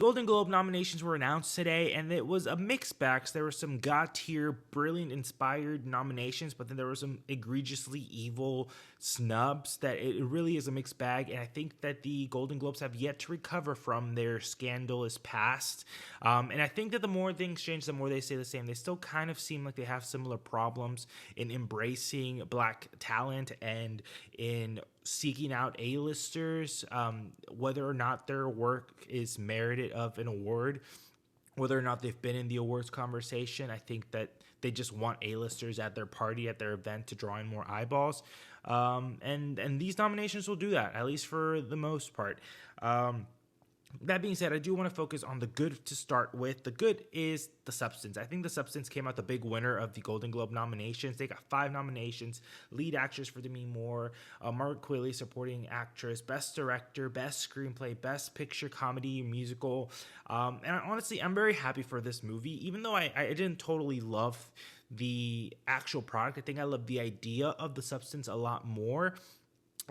Golden Globe nominations were announced today, and it was a mixed bag. There were some god tier, brilliant, inspired nominations, but then there were some egregiously evil snubs. That it really is a mixed bag, and I think that the Golden Globes have yet to recover from their scandalous past. And I think that the more things change, the more they stay the same. They still kind of seem like they have similar problems in embracing black talent and in seeking out A-listers, whether or not their work is merited of an award, whether or not they've been in the awards conversation. I think that they just want A-listers at their party, at their event, to draw in more eyeballs. And these nominations will do that, at least for the most part. That being said, I do want to focus on the good to start with. The good is The Substance. I think The Substance came out the big winner of the Golden Globe nominations. They got 5 nominations: lead actress for Demi Moore, Margaret Qualley, supporting actress, best director, best screenplay, best picture, comedy, musical. Honestly, I'm very happy for this movie, even though I didn't totally love the actual product. I think I love the idea of The Substance a lot more.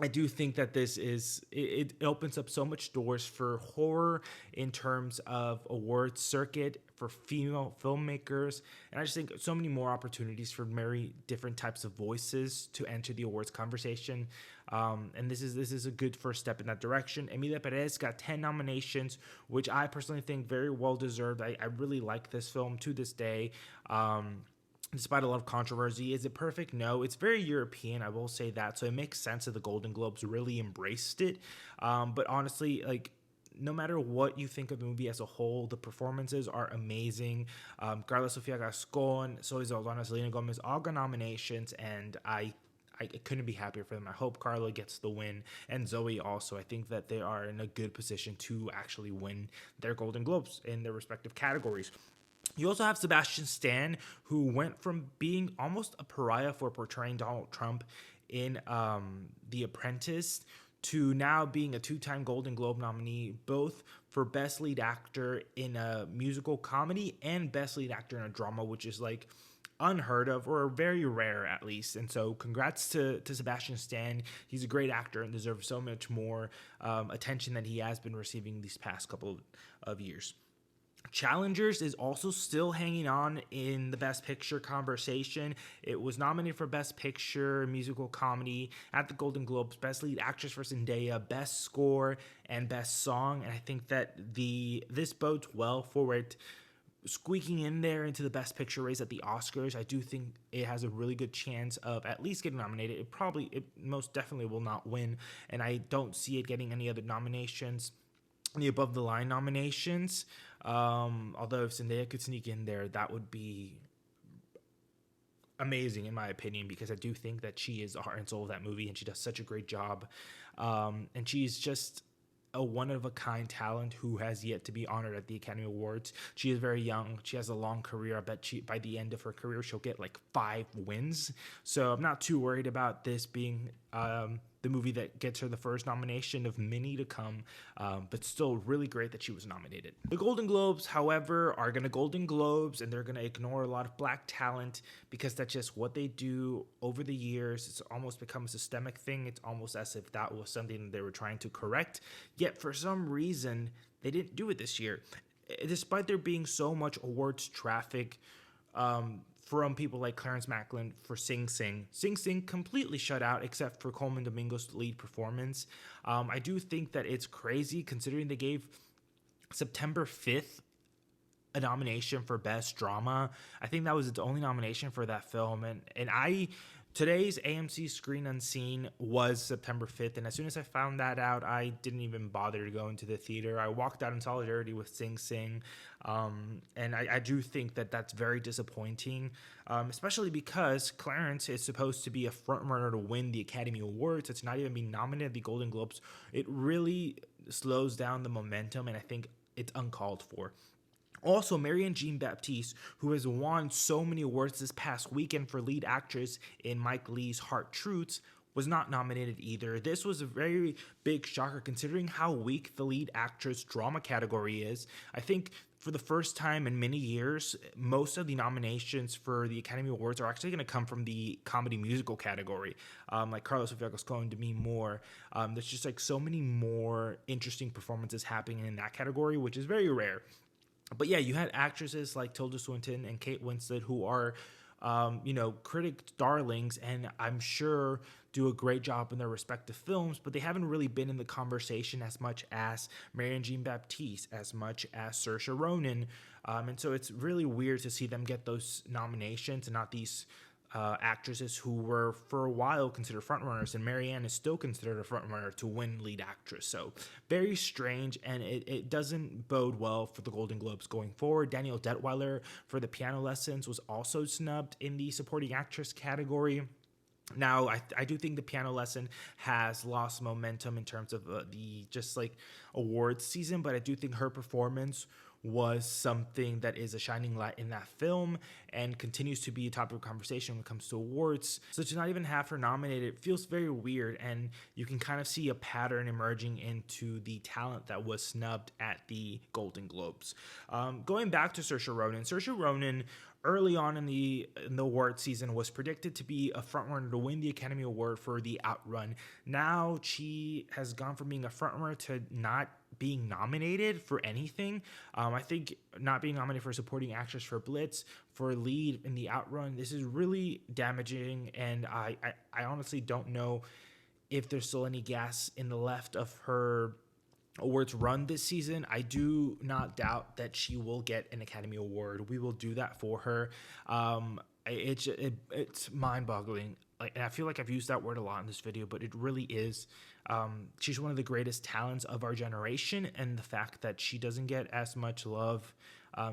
I do think that this is, it opens up so much doors for horror in terms of awards circuit for female filmmakers. And I just think so many more opportunities for very different types of voices to enter the awards conversation. And this is a good first step in that direction. Emilia Perez got 10 nominations, which I personally think very well deserved. I really like this film to this day. Despite a lot of controversy. Is it perfect? No. It's very European, I will say that. So it makes sense that the Golden Globes really embraced it. But honestly, like, no matter what you think of the movie as a whole, the performances are amazing. Carla Sofia Gascon, Zoe Saldana, Selena Gomez, all got nominations, and I couldn't be happier for them. I hope Carla gets the win, and Zoe also. I think that they are in a good position to actually win their Golden Globes in their respective categories. You also have Sebastian Stan, who went from being almost a pariah for portraying Donald Trump in The Apprentice to now being a 2-time Golden Globe nominee, both for Best Lead Actor in a musical comedy and Best Lead Actor in a drama, which is like unheard of, or very rare at least. And so congrats to Sebastian Stan. He's a great actor and deserves so much more attention than he has been receiving these past couple of years. Challengers is also still hanging on in the Best Picture conversation. It was nominated for Best Picture, Musical Comedy at the Golden Globes, Best Lead Actress for Zendaya, Best Score, and Best Song. And I think that this bodes well for it squeaking in there into the Best Picture race at the Oscars. I do think it has a really good chance of at least getting nominated. It most definitely will not win, and I don't see it getting any other nominations. The above the line nominations, although if Zendaya could sneak in there, that would be amazing in my opinion, because I do think that she is the heart and soul of that movie, and she does such a great job. And she's just a one-of-a-kind talent who has yet to be honored at the Academy Awards. She is very young. She has a long career. I bet by the end of her career, she'll get like 5 wins. So I'm not too worried about this being the movie that gets her the first nomination of many to come, but still really great that she was nominated. The Golden Globes, however, are going to Golden Globes, and they're going to ignore a lot of black talent because that's just what they do over the years. It's almost become a systemic thing. It's almost as if that was something they were trying to correct, yet for some reason, they didn't do it this year. Despite there being so much awards traffic, from people like Clarence Macklin for Sing Sing. Sing Sing completely shut out except for Coleman Domingo's lead performance. I do think that it's crazy considering they gave September 5th a nomination for Best Drama. I think that was its only nomination for that film. And today's AMC Screen Unseen was September 5th, and as soon as I found that out, I didn't even bother to go into the theater. I walked out in solidarity with Sing Sing, and I do think that that's very disappointing, especially because Clarence is supposed to be a frontrunner to win the Academy Awards. It's not even being nominated at the Golden Globes. It really slows down the momentum, and I think it's uncalled for. Also, Marianne Baptiste, who has won so many awards this past weekend for lead actress in Mike Leigh's Hard Truths, was not nominated either. This was a very big shocker considering how weak the lead actress drama category is. I think for the first time in many years, most of the nominations for the Academy Awards are actually going to come from the comedy musical category. Like Carlos Santiago's going to be more. There's just like so many more interesting performances happening in that category, which is very rare. But yeah, you had actresses like Tilda Swinton and Kate Winslet who are, critic darlings, and I'm sure do a great job in their respective films, but they haven't really been in the conversation as much as Marianne Jean Baptiste, as much as Saoirse Ronan. And so it's really weird to see them get those nominations and not these actresses who were for a while considered frontrunners, and Marianne is still considered a frontrunner to win lead actress. So very strange, and it doesn't bode well for the Golden Globes going forward. Danielle Deadwyler for The Piano Lessons was also snubbed in the supporting actress category. Now, I do think The Piano Lesson has lost momentum in terms of the just like awards season, but I do think her performance was something that is a shining light in that film and continues to be a topic of conversation when it comes to awards. So to not even have her nominated feels very weird, and you can kind of see a pattern emerging into the talent that was snubbed at the Golden Globes. Going back to Saoirse Ronan early on in the award season was predicted to be a frontrunner to win the Academy Award for The Outrun. Now she has gone from being a frontrunner to not being nominated for anything. I think not being nominated for supporting actress for Blitz, for lead in The Outrun, this is really damaging, and I honestly don't know if there's still any gas in the left of her awards run this season. I do not doubt that she will get an Academy Award. We will do that for her. It's mind-boggling. And I feel like I've used that word a lot in this video, but it really is. She's one of the greatest talents of our generation, and the fact that she doesn't get as much love,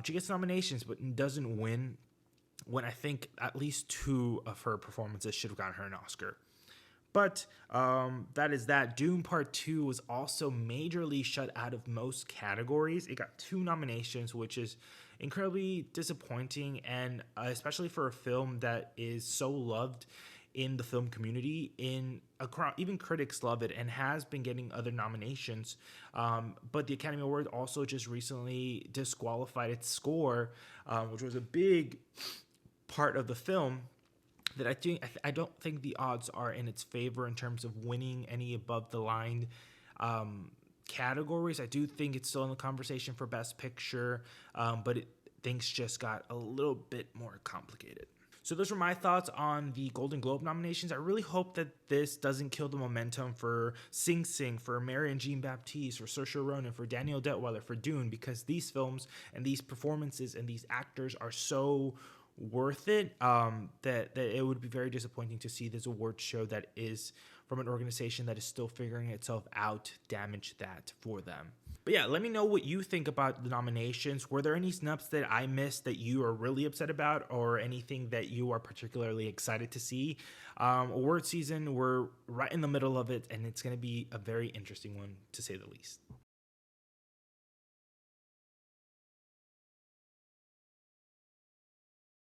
she gets nominations but doesn't win, when I think at least 2 of her performances should have gotten her an Oscar. But that is that. Dune Part 2 was also majorly shut out of most categories. It got 2 nominations, which is incredibly disappointing, and especially for a film that is so loved in the film community. Even critics love it and has been getting other nominations. But the Academy Award also just recently disqualified its score, which was a big part of the film, that I don't think the odds are in its favor in terms of winning any above the line categories. I do think it's still in the conversation for Best Picture, but things just got a little bit more complicated. So those were my thoughts on the Golden Globe nominations. I really hope that this doesn't kill the momentum for Sing Sing, for Marianne Jean Baptiste, for Saoirse Ronan, for Danielle Deadwyler, for Dune, because these films and these performances and these actors are so worth it, that it would be very disappointing to see this award show that is from an organization that is still figuring itself out damage that for them. But yeah, let me know what you think about the nominations. Were there any snubs that I missed that you are really upset about, or anything that you are particularly excited to see? Award season, we're right in the middle of it, and it's going to be a very interesting one, to say the least.